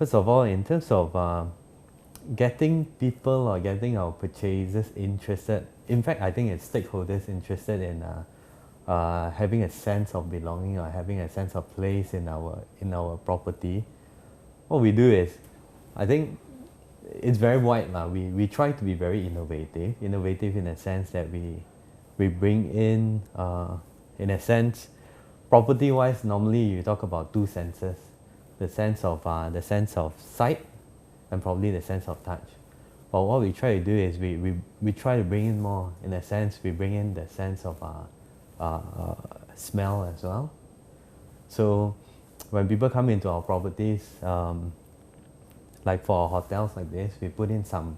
First of all, in terms of getting people or getting our purchasers interested, in fact, I think it's stakeholders interested in having a sense of belonging or having a sense of place in our property. What we do is, I think it's very wide lah. We try to be very innovative in a sense that we bring in a sense, property-wise, normally you talk about two senses, the sense of sight and probably the sense of touch. But what we try to do is we try to bring in more. In a sense, we bring in the sense of smell as well. So when people come into our properties, like for hotels like this, we put in some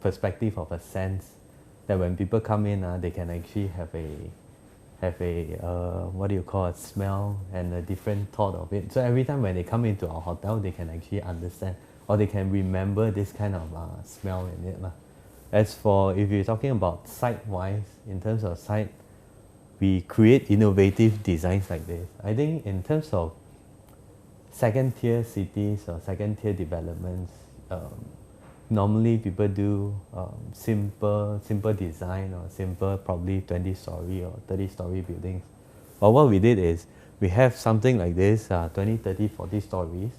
perspective of a sense that when people come in, they can actually have a what do you call it, smell and a different thought of it. So every time when they come into our hotel, they can actually understand or they can remember this kind of smell in it. As for if you're talking about sight-wise, in terms of sight, we create innovative designs like this. I think in terms of second-tier cities or second-tier developments, normally people do simple design or simple probably 20-story or 30-story buildings. But what we did is we have something like this, 20, 30, 40 stories,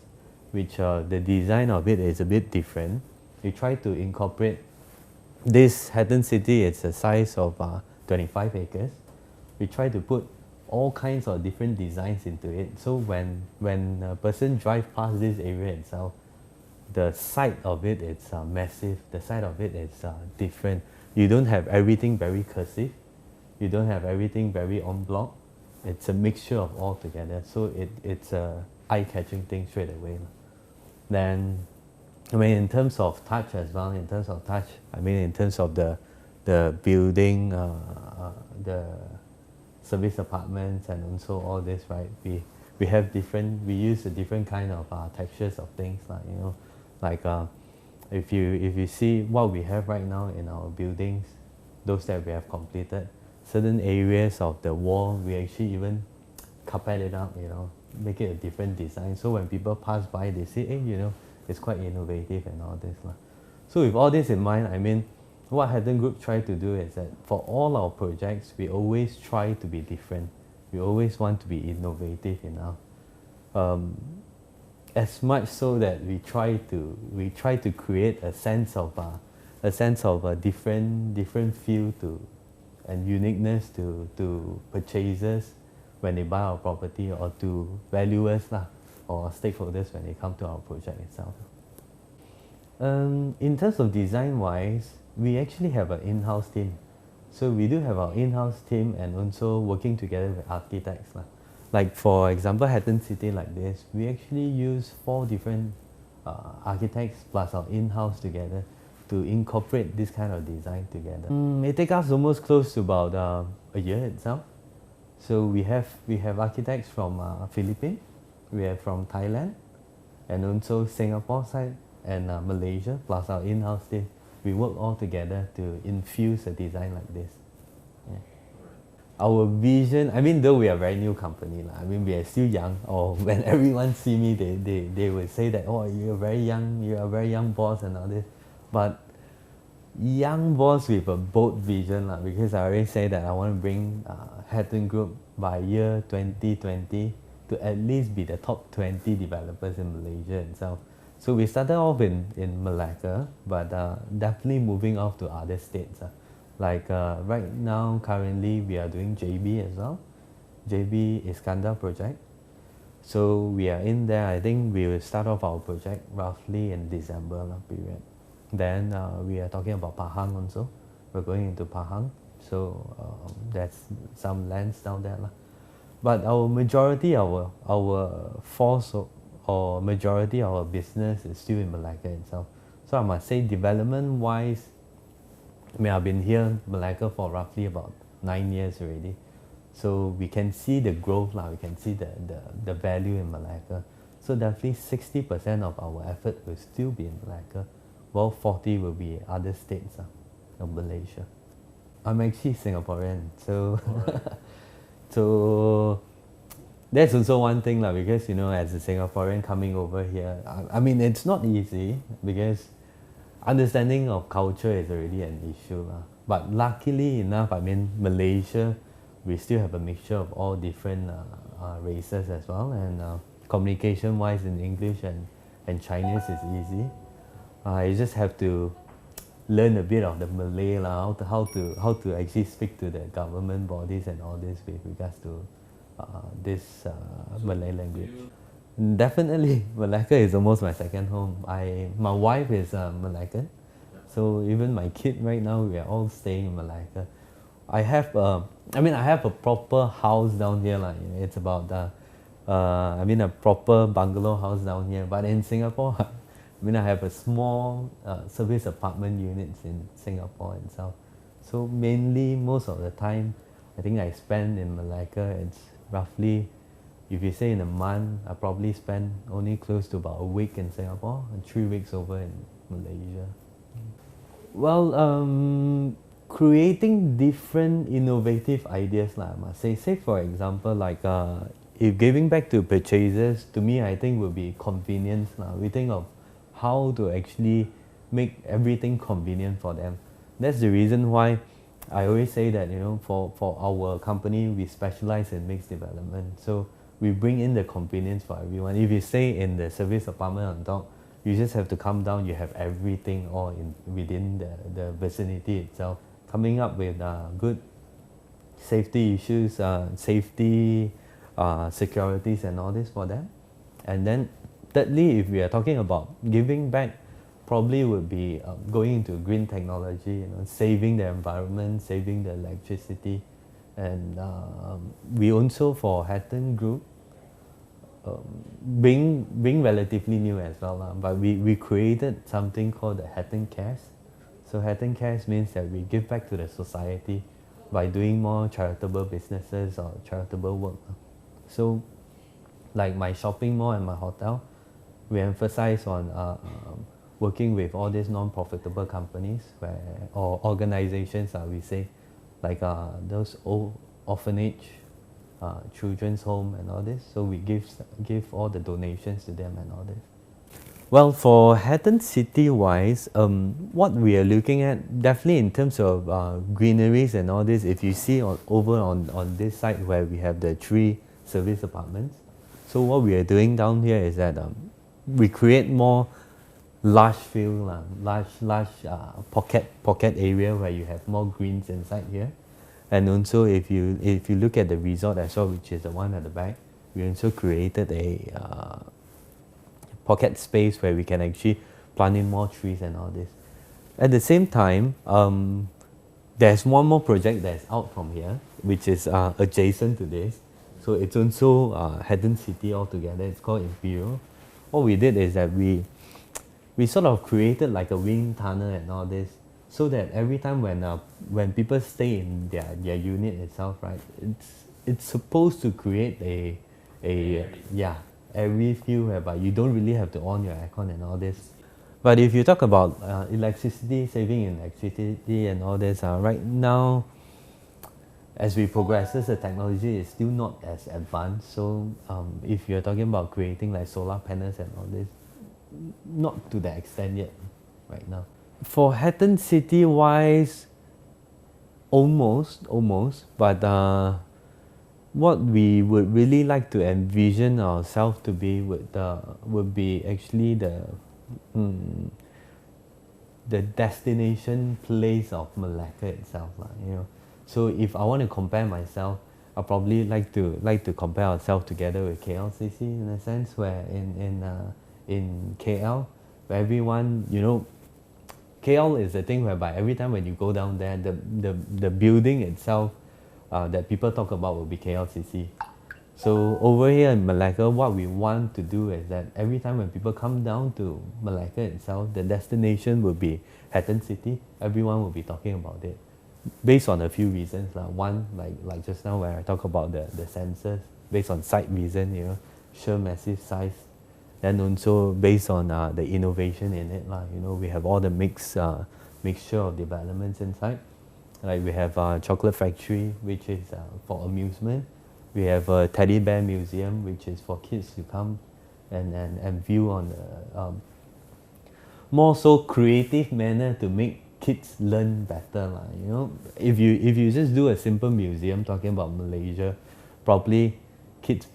which the design of it is a bit different. We try to incorporate this Hatten City. It's a size of 25 acres. We try to put all kinds of different designs into it. So when a person drives past this area itself, the sight of it is massive. The sight of it is different. You don't have everything very cursive. You don't have everything very en bloc. It's a mixture of all together. So it's a eye-catching thing straight away. Then, I mean, in terms of touch as well, in terms of the building, the service apartments, and also all this, right? We have different, we use a different kind of textures of things, like if you see what we have right now in our buildings, those that we have completed, certain areas of the wall, we actually even carpet it up, make it a different design. So when people pass by, they say, hey, it's quite innovative and all this. So with all this in mind, I mean, what Hatten Group try to do is that for all our projects, we always try to be different. We always want to be innovative enough. As much so that we try to create a sense of a different feel to and uniqueness to purchasers when they buy our property, or to valuers or stakeholders when they come to our project itself. In terms of design wise, we actually have an in-house team. So we do have our in-house team and also working together with architects. Like for example, Hatten City like this, we actually use 4 different architects plus our in-house together to incorporate this kind of design together. It takes us almost close to about a year itself. So we have architects from Philippines, we have from Thailand, and also Singapore side and Malaysia, plus our in-house team. We work all together to infuse a design like this. Yeah. Our vision, I mean, though we are a very new company, I mean, we are still young, or when everyone see me, they will say that, oh, you're a very young boss and all this. But young boss with a bold vision, because I already say that I want to bring Hatten Group by year 2020 to at least be the top 20 developers in Malaysia itself. So we started off in Malacca, but definitely moving off to other states. Like right now, currently we are doing JB as well, JB Iskandar project. So we are in there. I think we will start off our project roughly in December period. Then we are talking about Pahang also. We're going into Pahang. So there's some lands down there. But our majority, our force or majority of our business is still in Malacca itself. So I must say, development wise, I mean, I've been here in Malacca for roughly about 9 years already. So we can see the growth, we can see the value in Malacca. So definitely 60% of our effort will still be in Malacca, while 40% will be other states of Malaysia. I'm actually Singaporean, so so that's also one thing lah, because as a Singaporean coming over here, I mean it's not easy because understanding of culture is already an issue lah. But luckily enough, I mean Malaysia, we still have a mixture of all different races as well, and communication wise in English and Chinese is easy. You just have to learn a bit of the Malay lah, how to actually speak to the government bodies and all this with regards to this Malay language. Definitely, Malacca is almost my second home. My wife is Malaccan, so even my kid right now, we are all staying in Malacca. I have a proper house down here like, it's about a proper bungalow house down here. But in Singapore, I have a small service apartment units in Singapore itself. So mainly, most of the time, I think I spend in Malacca. It's roughly, if you say in a month, I probably spend only close to about a week in Singapore and 3 weeks over in Malaysia. Well, creating different innovative ideas, I must say. Say for example, like if giving back to purchasers, to me, I think would be convenience. We think of how to actually make everything convenient for them. That's the reason why I always say that, for our company, we specialize in mixed development. So we bring in the convenience for everyone. If you stay in the service apartment on top, you just have to come down, you have everything all within the vicinity itself. Coming up with good safety issues, safety, securities and all this for them. And then thirdly, if we are talking about giving back, probably would be going into green technology, saving the environment, saving the electricity. And we also, for Hatten Group, being relatively new as well, but we created something called the Hatten Cares. So Hatten Cares means that we give back to the society by doing more charitable businesses or charitable work. So like my shopping mall and my hotel, we emphasize on working with all these non-profitable companies or organizations, we say, like those old orphanage, children's home and all this. So we give all the donations to them and all this. Well, for Hatten City wise, what we are looking at, definitely in terms of greeneries and all this, if you see over on this side where we have the 3 service apartments, so what we are doing down here is that we create more large field, large pocket area where you have more greens inside here. And also if you look at the resort as well, which is the one at the back, we also created a pocket space where we can actually plant in more trees and all this. At the same time, there's one more project that's out from here, which is adjacent to this. So it's also Hatten City altogether. It's called Imperial. What we did is that we sort of created like a wind tunnel and all this, so that every time when people stay in their unit itself, right, it's supposed to create a airy feel whereby you don't really have to on your aircon and all this. But if you talk about electricity, saving electricity and all this, right now, as we progress, the technology is still not as advanced. So if you're talking about creating like solar panels and all this, not to that extent yet right now. For Hatten City wise, almost, but what we would really like to envision ourselves to be would be actually the destination place of Malacca itself, So if I want to compare myself, I probably like to compare ourselves together with KLCC in a sense, where in KL, where everyone, KL is the thing whereby every time when you go down there, the building itself that people talk about will be KLCC. So over here in Malacca, what we want to do is that every time when people come down to Malacca itself, the destination will be Hatten City. Everyone will be talking about it, based on a few reasons. One, like just now where I talk about the sensors, based on site reason, sheer massive size. Then also based on the innovation in it, we have all the mixture of developments inside. Like we have Chocolate Factory, which is for amusement. We have a teddy bear museum, which is for kids to come and view on the more so creative manner to make kids learn better lah. You know, if you just do a simple museum talking about Malaysia, probably kids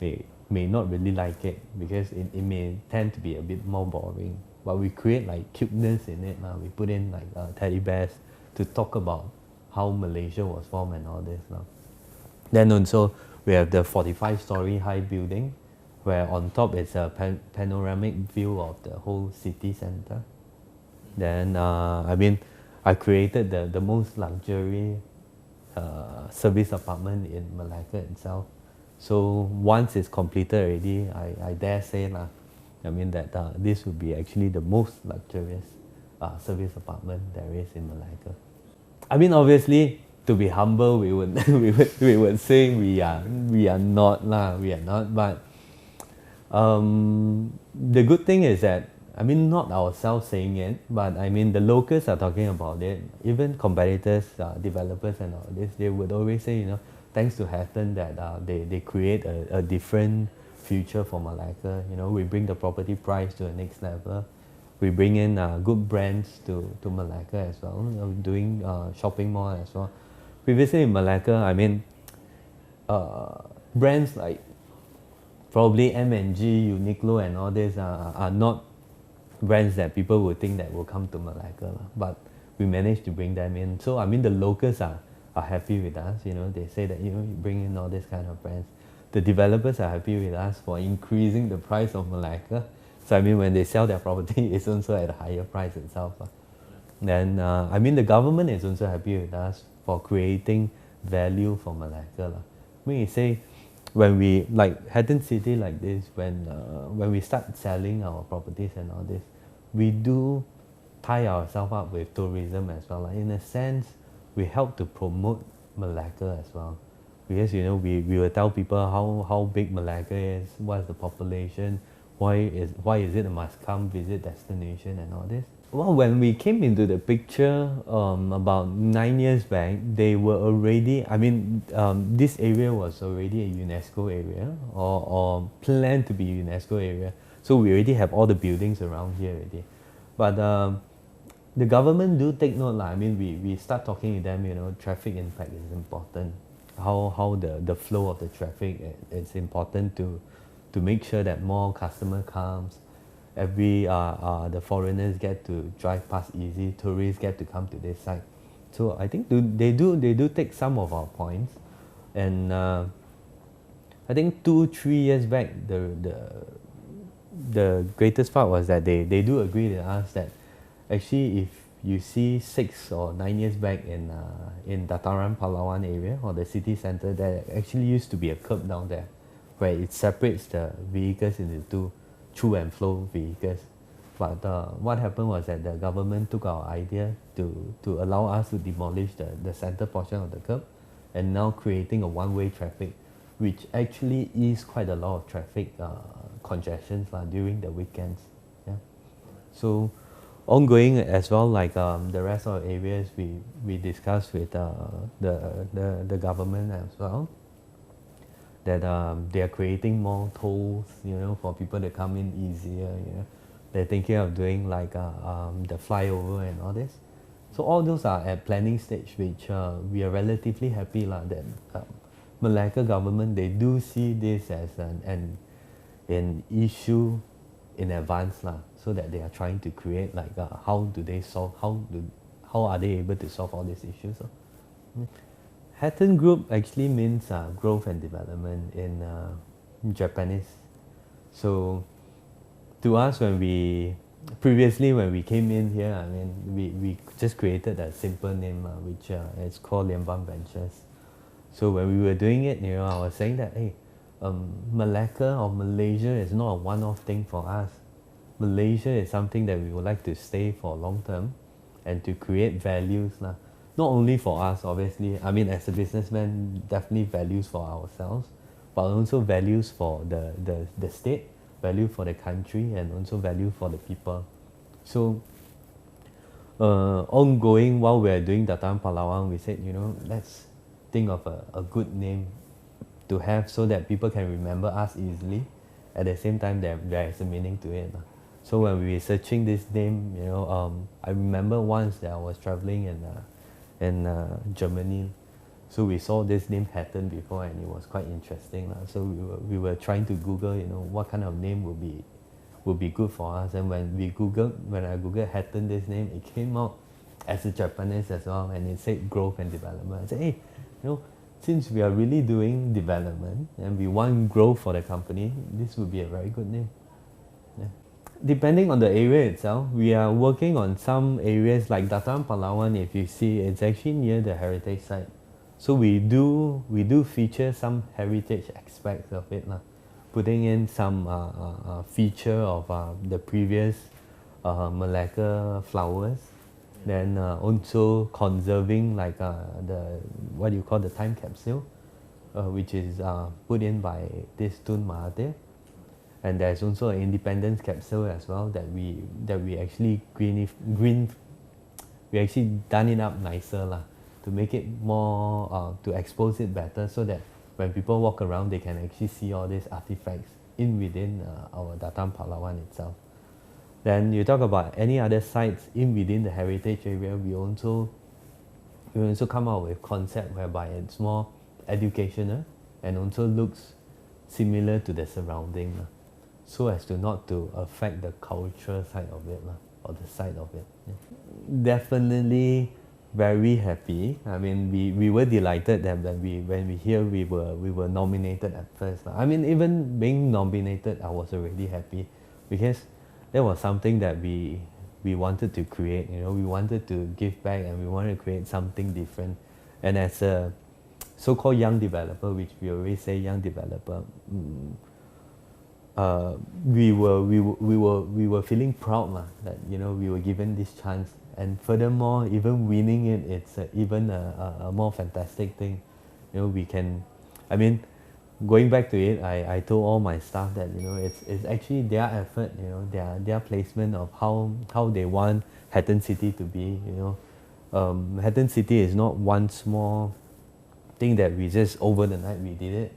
may not really like it because it may tend to be a bit more boring. But we create like cuteness in it lah. We put in like teddy bears to talk about how Malaysia was formed and all this lah. Then also we have the 45-story high building, where on top it's a panoramic view of the whole city center. Then I created the most luxury service apartment in Malacca itself. So once it's completed already, I dare say lah, that this would be actually the most luxurious service apartment there is in Malacca. Obviously, to be humble, we would we would say we are not lah, we are not. But the good thing is that not ourselves saying it, but the locals are talking about it. Even competitors, developers, and all this, they would always say, thanks to Hatten that they create a different future for Malacca. We bring the property price to the next level. We bring in good brands to Malacca as well. Doing shopping mall as well. Previously in Malacca, brands like probably M&G, Uniqlo, and all this are not brands that people would think that will come to Malacca, but we managed to bring them in. So the locals are happy with us. They say that you bring in all these kind of brands. The developers are happy with us for increasing the price of Malacca. So when they sell their property, it's also at a higher price itself. Then the government is also happy with us for creating value for Malacca. You say, when we like Hatten City like this, when we start selling our properties and all this, we do tie ourselves up with tourism as well. In a sense, we help to promote Malacca as well, because we will tell people how big Malacca is, what's the population, why is it a must-come visit destination and all this. Well, when we came into the picture about 9 years back, they were already, this area was already a UNESCO area or planned to be UNESCO area. So we already have all the buildings around here already. But the government do take note lah. We start talking to them, traffic impact is important. How the flow of the traffic is important to make sure that more customer comes. The foreigners get to drive past easy, tourists get to come to this site. So I think they do take some of our points, and I think 2-3 years back the greatest part was that they do agree with us that actually if you see 6 or 9 years back in Dataran Palawan area or the city center, there actually used to be a curb down there where it separates the vehicles into two through and flow vehicles. But what happened was that the government took our idea to allow us to demolish the center portion of the curb, and now creating a one-way traffic, which actually is quite a lot of traffic congestions during the weekends. Yeah. So ongoing as well, like the rest of the areas, we discussed with the government as well, that they are creating more tolls, for people to come in easier. They're thinking of doing like the flyover and all this. So all those are at planning stage, which we are relatively happy that Malacca government, they do see this as an issue in advance so that they are trying to create like how are they able to solve all these issues. Hatten Group actually means growth and development in Japanese. So to us, when we came in here, we just created a simple name, which is called Lianbang Ventures. So when we were doing it, I was saying that, hey, Malacca or Malaysia is not a one-off thing for us. Malaysia is something that we would like to stay for long term and to create values. Not only for us, obviously, as a businessman, definitely values for ourselves, but also values for the state, value for the country, and also value for the people. So ongoing, while we're doing Dataran Palawan, we said, let's think of a good name to have so that people can remember us easily. At the same time, there is a meaning to it. So when we were searching this name, I remember once that I was traveling in Germany. So we saw this name Hatten before, and it was quite interesting. So we were trying to Google, what kind of name would be good for us. And when I Googled Hatten, this name, it came out as a Japanese as well, and it said growth and development. I said, hey, since we are really doing development and we want growth for the company, this would be a very good name. Yeah. Depending on the area itself, we are working on some areas like Dataran Pahlawan. If you see, it's actually near the heritage site. So we do feature some heritage aspects of it, putting in some feature of the previous Malacca flowers. Then also conserving like the what you call the time capsule, which is put in by this Tun Mahathir. And there's also an independence capsule as well that we actually we actually done it up nicer to make it more to expose it better, so that when people walk around they can actually see all these artifacts within our Dataran Pahlawan itself. Then you talk about any other sites within the heritage area, we also come out with concept whereby it's more educational and also looks similar to the surrounding, so as to not to affect the cultural side of it or the side of it. Yeah. Definitely very happy. I mean, we were delighted that when we hear we were nominated at first. I mean, even being nominated, I was already happy, because that was something that we wanted to create. We wanted to give back and we wanted to create something different. And as a so-called young developer, which we always say young developer, we were feeling proud that we were given this chance. And furthermore, even winning it, it's even a more fantastic thing. We can, I mean, going back to it, I told all my staff that it's actually their effort, their placement of how they want Hatten City to be. Hatten City is not one small thing that we just over the night we did it.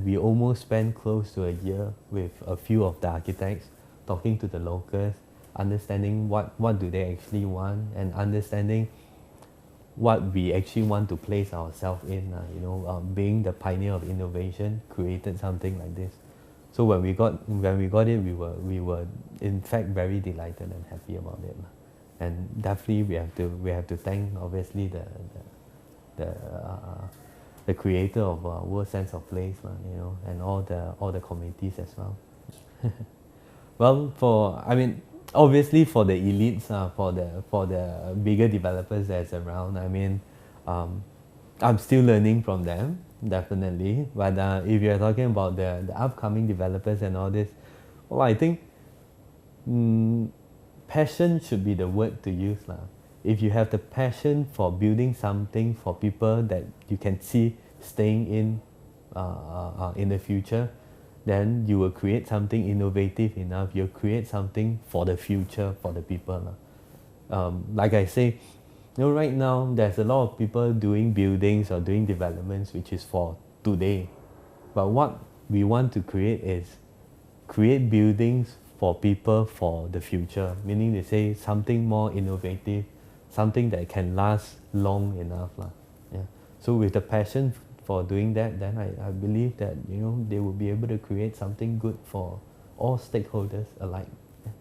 We almost spent close to a year with a few of the architects, talking to the locals, understanding what do they actually want, and understanding what we actually want to place ourselves in. Being the pioneer of innovation, created something like this. So when we got it, we were in fact very delighted and happy about it. And definitely we have to thank obviously the creator of World Sense of Place, and all the committees as well. Well, obviously for the elites, for the bigger developers that's around, I'm still learning from them, definitely. But if you're talking about the upcoming developers and all this, well, I think passion should be the word to use. If you have the passion for building something for people that you can see staying in the future, then you will create something innovative enough. You'll create something for the future, for the people. Like I say, right now there's a lot of people doing buildings or doing developments which is for today. But what we want to create is create buildings for people for the future, meaning to say something more innovative, something that can last long enough. Yeah. So with the passion for doing that, then I believe that they will be able to create something good for all stakeholders alike. Yeah.